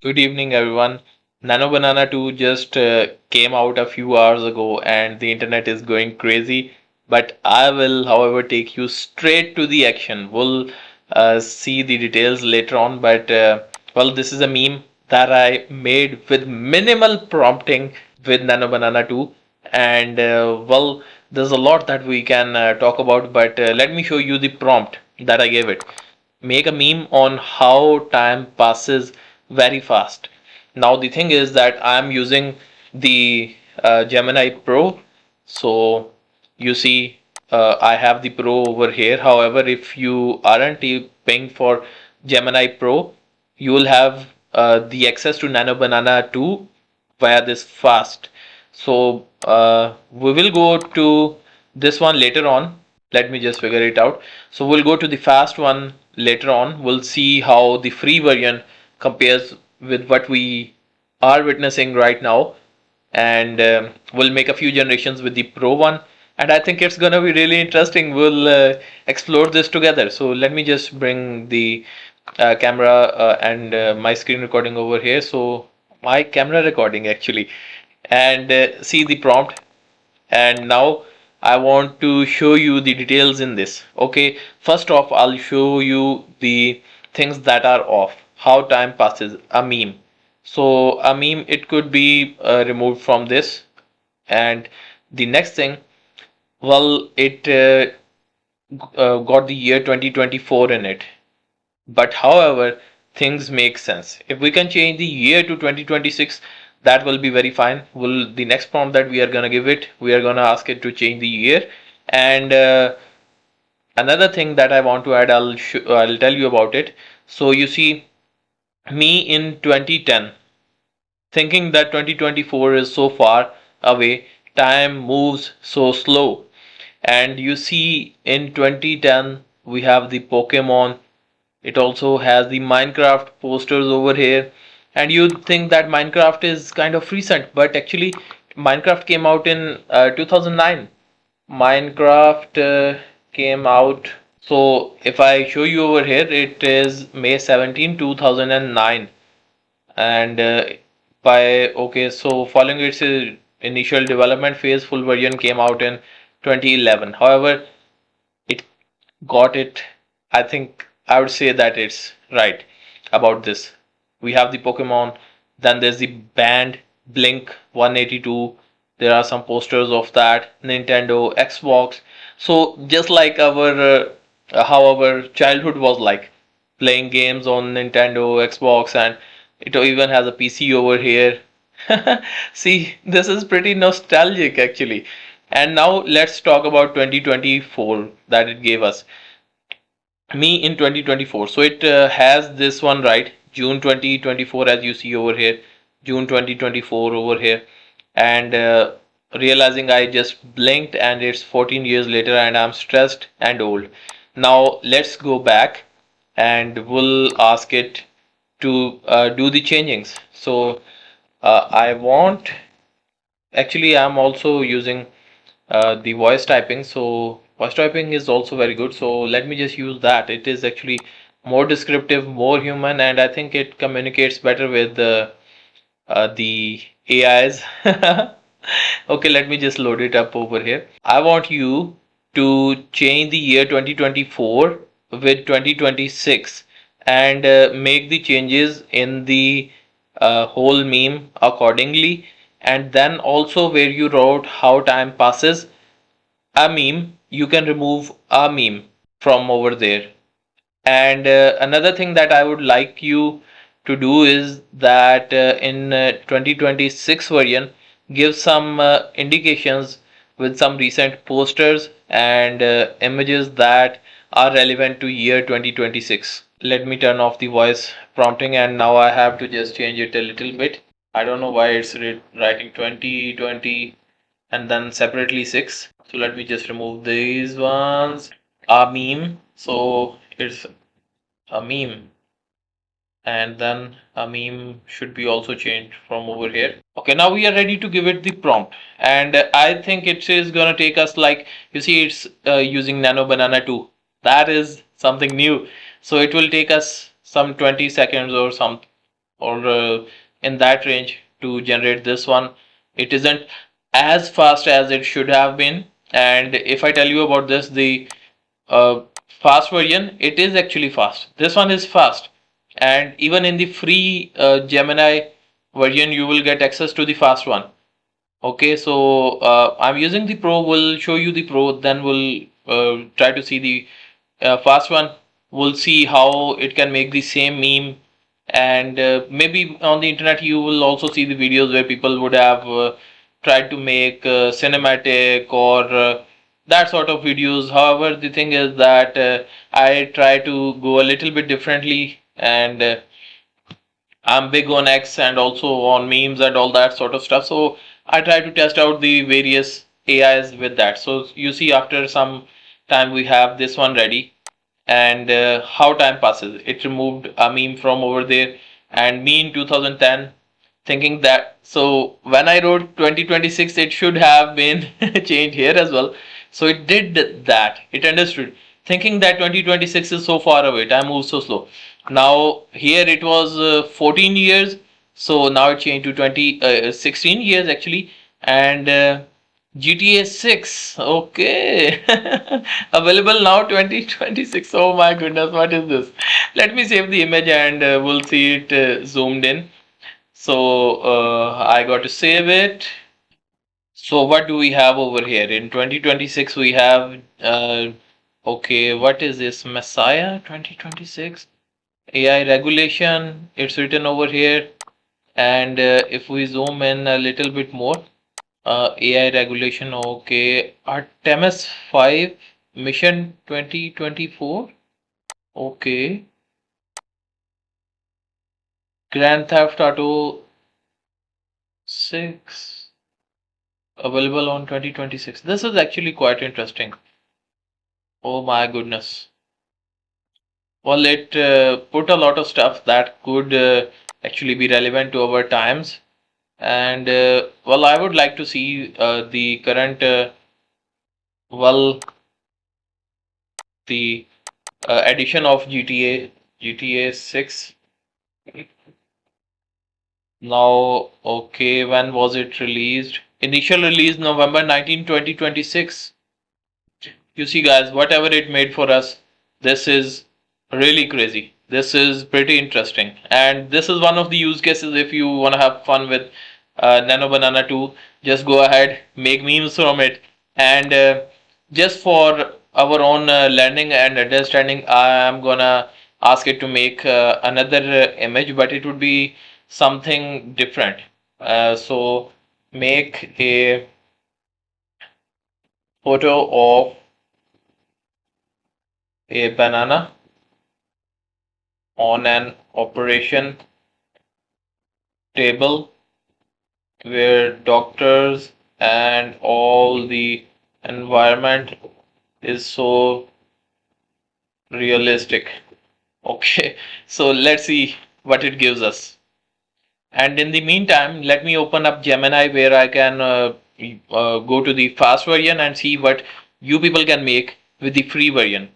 Good evening, everyone. Nano Banana 2 just came out a few hours ago, and the internet is going crazy. But I will, however, take you straight to the action. We'll see the details later on. But well, this is a meme that I made with minimal prompting with Nano Banana 2. And well, there's a lot that we can talk about. But let me show you the prompt that I gave it. Make a meme on how time passes very fast. Now the thing is that I'm using the Gemini Pro. So you see, I have the Pro over here. However, if you aren't paying for Gemini Pro, you will have the access to Nano Banana 2 via this fast. So we will go to this one later on. Let me just figure it out. So we'll go to the fast one later on. We'll see how the free version compares with what we are witnessing right now, and we'll make a few generations with the Pro one. And I think it's gonna be really interesting. We'll explore this together. So let me just bring the camera and my screen recording over here. So my camera recording actually, and see the prompt. And now I want to show you the details in this. Okay, first off, I'll show you the things that are off, how time passes, a meme. So a meme, it could be removed from this. And the next thing, well, it got the year 2024 in it. But however, things make sense. If we can change the year to 2026, that will be very fine. Will the next prompt that we are gonna give it, we are gonna ask it to change the year. And another thing that I want to add, I'll tell you about it. So you see, me in 2010, thinking that 2024 is so far away, time moves so slow. And you see, in 2010, we have the Pokemon. It also has the Minecraft posters over here. And you'd think that Minecraft is kind of recent, but actually, Minecraft came out in 2009. Minecraft came out. So if I show you over here, it is May 17, 2009. And okay, so following its initial development phase, full version came out in 2011. However, it got it. I think I would say that it's right about this. We have the Pokemon, then there's the band Blink 182. There are some posters of that, Nintendo, Xbox. So just like how our childhood was like, playing games on Nintendo, Xbox, and it even has a PC over here. See, this is pretty nostalgic actually. And now let's talk about 2024 that it gave us. Me in 2024. So it has this one right, June 2024, as you see over here, June 2024 over here, and realizing I just blinked and it's 14 years later and I'm stressed and old. Now let's go back and we'll ask it to do the changings. So I want, actually I'm also using the voice typing. So voice typing is also very good. So let me just use that. It is actually more descriptive, more human, and I think it communicates better with the AIs. Okay, let me just load it up over here. I want you to change the year 2024 with 2026 and make the changes in the whole meme accordingly. And then also where you wrote how time passes, a meme, you can remove a meme from over there. And another thing that I would like you to do is that in 2026 version, give some indications with some recent posters and images that are relevant to year 2026. Let me turn off the voice prompting, and now I have to just change it a little bit. I don't know why it's writing 2020 and then separately 6. So let me just remove these ones. A meme. So it's a meme, and then a meme should be also changed from over here. Okay, now we are ready to give it the prompt, and I think it is gonna take us, like, you see, it's using Nano Banana 2. That is something new. So it will take us some 20 seconds or some or in that range to generate this one. It isn't as fast as it should have been. And if I tell you about this, the uh, fast version, it is actually fast. This one is fast, and even in the free Gemini version, you will get access to the fast one. Okay, so I'm using the Pro. We'll show you the Pro, then we'll try to see the fast one. We'll see how it can make the same meme, and maybe on the internet you will also see the videos where people would have tried to make cinematic or that sort of videos. However, the thing is that I try to go a little bit differently, and I'm big on X and also on memes and all that sort of stuff. So I try to test out the various AIs with that. So you see, after some time, we have this one ready, and how time passes. It removed a meme from over there, and me in 2010 thinking that, so when I wrote 2026, it should have been changed here as well. So it did that. It understood, thinking that 2026 is so far away. Time moves so slow. Now here it was 14 years, so now it changed to 16 years actually, and GTA 6. Okay, available now 2026. Oh my goodness, what is this? Let me save the image and we'll see it zoomed in. So I got to save it. So what do we have over here? In 2026 we have okay, what is this? Messiah 2026 AI regulation. It's written over here. And if we zoom in a little bit more, AI regulation. Okay, Artemis 5 mission 2024. Okay, Grand Theft Auto 6 available on 2026. This is actually quite interesting. Oh my goodness. Well, it put a lot of stuff that could actually be relevant to our times. And well, I would like to see the current, well, the edition of GTA 6. Now, okay, when was it released? Initial release November 19, 2026. You see, guys, whatever it made for us, this is really crazy. This is pretty interesting. And this is one of the use cases if you want to have fun with Nano Banana 2. Just go ahead, make memes from it. And just for our own learning and understanding, I am gonna ask it to make another image, but it would be something different. So make a photo of a banana on an operation table where doctors and all the environment is so realistic. Okay, so let's see what it gives us. And in the meantime, let me open up Gemini where I can go to the fast version and see what you people can make with the free version.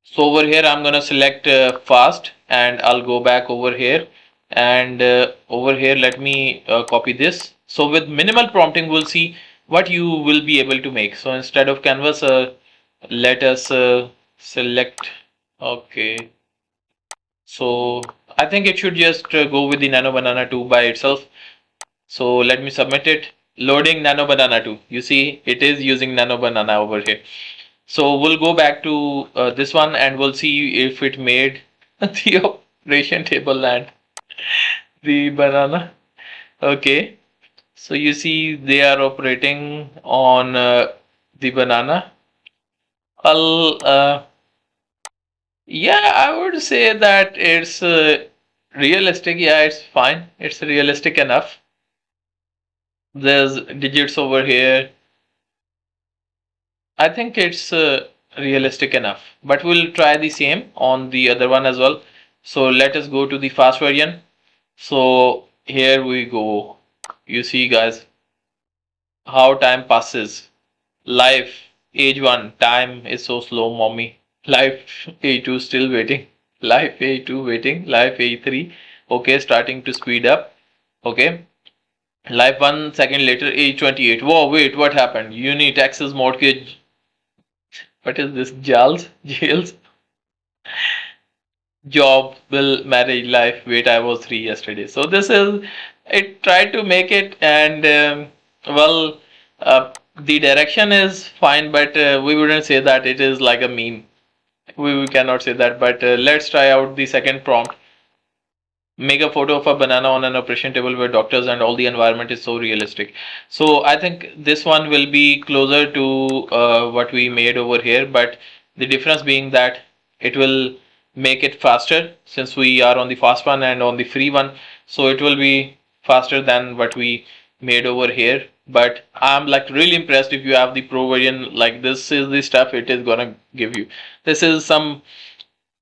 So over here, I'm gonna select fast and I'll go back over here, and over here, let me copy this. So with minimal prompting, we'll see what you will be able to make. So instead of canvas, let us select, okay. So I think it should just go with the Nano Banana 2 by itself. So let me submit it. Loading Nano Banana 2. You see, it is using Nano Banana over here. So we'll go back to this one and we'll see if it made the operation table and the banana. Okay. So you see they are operating on the banana. Well, yeah, I would say that it's realistic. Yeah, it's fine. It's realistic enough. There's digits over here. I think it's realistic enough, but we'll try the same on the other one as well. So let us go to the fast version. So here we go. You see, guys, how time passes. Life Age 1, time is so slow, mommy. Life age 2 still waiting. Life age 2 waiting. Life age 3. Okay, starting to speed up. Okay. Life 1 second later, age 28. Whoa, wait, what happened? Uni, taxes, mortgage. What is this? Jals? Jails? Job, bill, marriage, life. Wait, I was 3 yesterday. So this is, it tried to make it, and well, the direction is fine, but we wouldn't say that it is like a meme. We cannot say that, but let's try out the second prompt. Make a photo of a banana on an operation table where doctors and all the environment is so realistic. So I think this one will be closer to what we made over here, but the difference being that it will make it faster since we are on the fast one and on the free one. So it will be faster than what we made over here. But I'm like really impressed if you have the pro version. Like this is the stuff it is gonna give you. This is some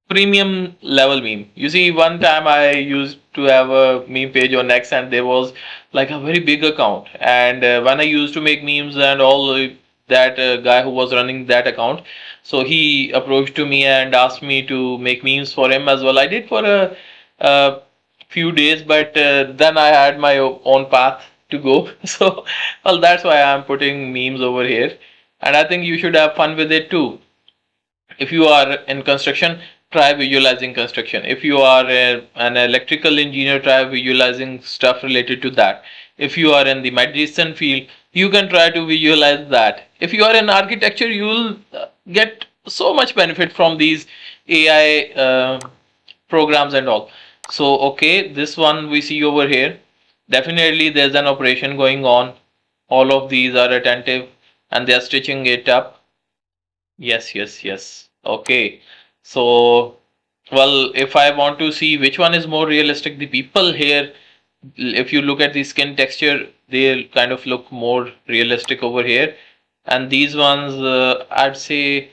premium level meme. You see, one time I used to have a meme page on X, and there was like a very big account. And when I used to make memes and all, that guy who was running that account, so he approached to me and asked me to make memes for him as well. I did for a few days, but then I had my own path to go. So, well, that's why I'm putting memes over here. And I think you should have fun with it too. If you are in construction, try visualizing construction. If you are an electrical engineer, try visualizing stuff related to that. If you are in the medicine field, you can try to visualize that. If you are in architecture, you will get so much benefit from these AI programs and all. So okay, this one we see over here, definitely there's an operation going on. All of these are attentive and they are stitching it up. Yes, yes, yes. Okay. So, well, if I want to see which one is more realistic, the people here, if you look at the skin texture, they kind of look more realistic over here. And these ones, I'd say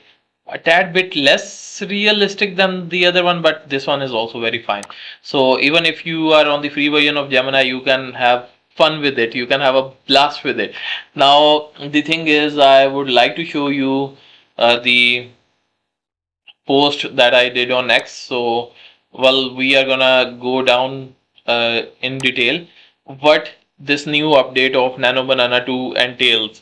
a tad bit less realistic than the other one, but this one is also very fine. So even if you are on the free version of Gemini, you can have fun with it. You can have a blast with it. Now, the thing is, I would like to show you the post that I did on X. So, well, we are gonna go down in detail what this new update of Nano Banana 2 entails.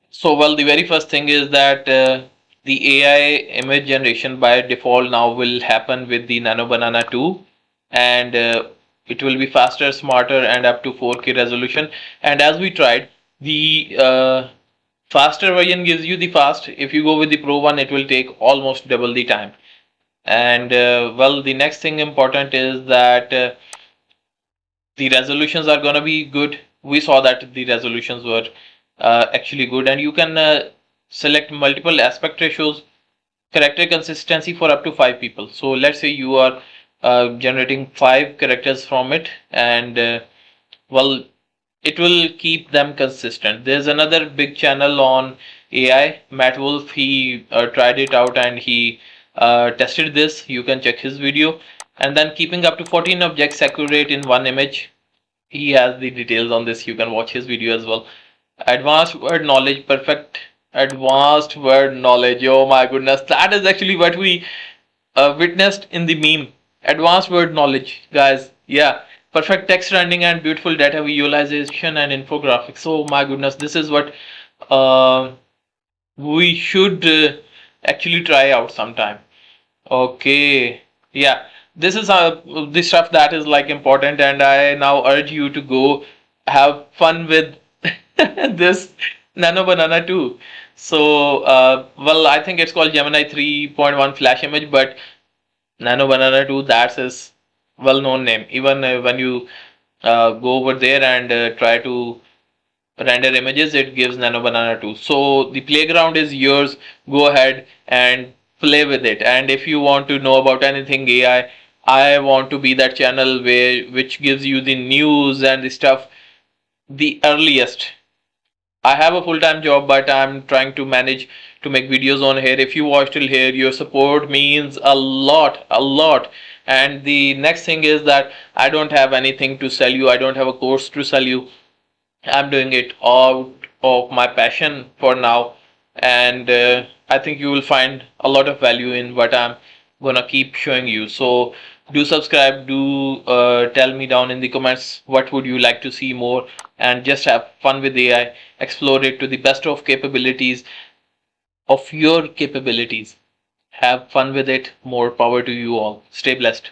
So, well, the very first thing is that the AI image generation by default now will happen with the Nano Banana 2, and it will be faster, smarter, and up to 4K resolution. And as we tried, the faster version gives you the fast. If you go with the Pro one, it will take almost double the time. And well, the next thing important is that the resolutions are gonna be good. We saw that the resolutions were actually good, and you can select multiple aspect ratios, character consistency for up to 5 people. So let's say you are generating 5 characters from it, and well, it will keep them consistent. There's another big channel on AI, Matt Wolf. He tried it out and he tested this. You can check his video. And then keeping up to 14 objects accurate in one image. He has the details on this. You can watch his video as well. Advanced word knowledge, perfect advanced word knowledge. Oh my goodness, that is actually what we witnessed in the meme. Advanced word knowledge, guys. Yeah, perfect text rendering and beautiful data visualization and infographics. Oh my goodness, this is what uh, we should actually try out sometime. Okay, yeah, this is the stuff that is like important, and I now urge you to go have fun with this Nano Banana too. So, well, I think it's called Gemini 3.1 Flash Image, but Nano Banana 2, that's his well-known name. Even when you go over there and try to render images, it gives Nano Banana 2. So the playground is yours. Go ahead and play with it. And if you want to know about anything AI, I want to be that channel where which gives you the news and the stuff the earliest. I have a full-time job, but I'm trying to manage to make videos on here. If you watch till here, your support means a lot, a lot. And the next thing is that I don't have anything to sell you. I don't have a course to sell you. I'm doing it out of my passion for now. and I think you will find a lot of value in what I'm gonna keep showing you. So do subscribe, do tell me down in the comments what would you like to see more, and just have fun with AI, explore it to the best of capabilities of your capabilities. Have fun with it. More power to you all. Stay blessed.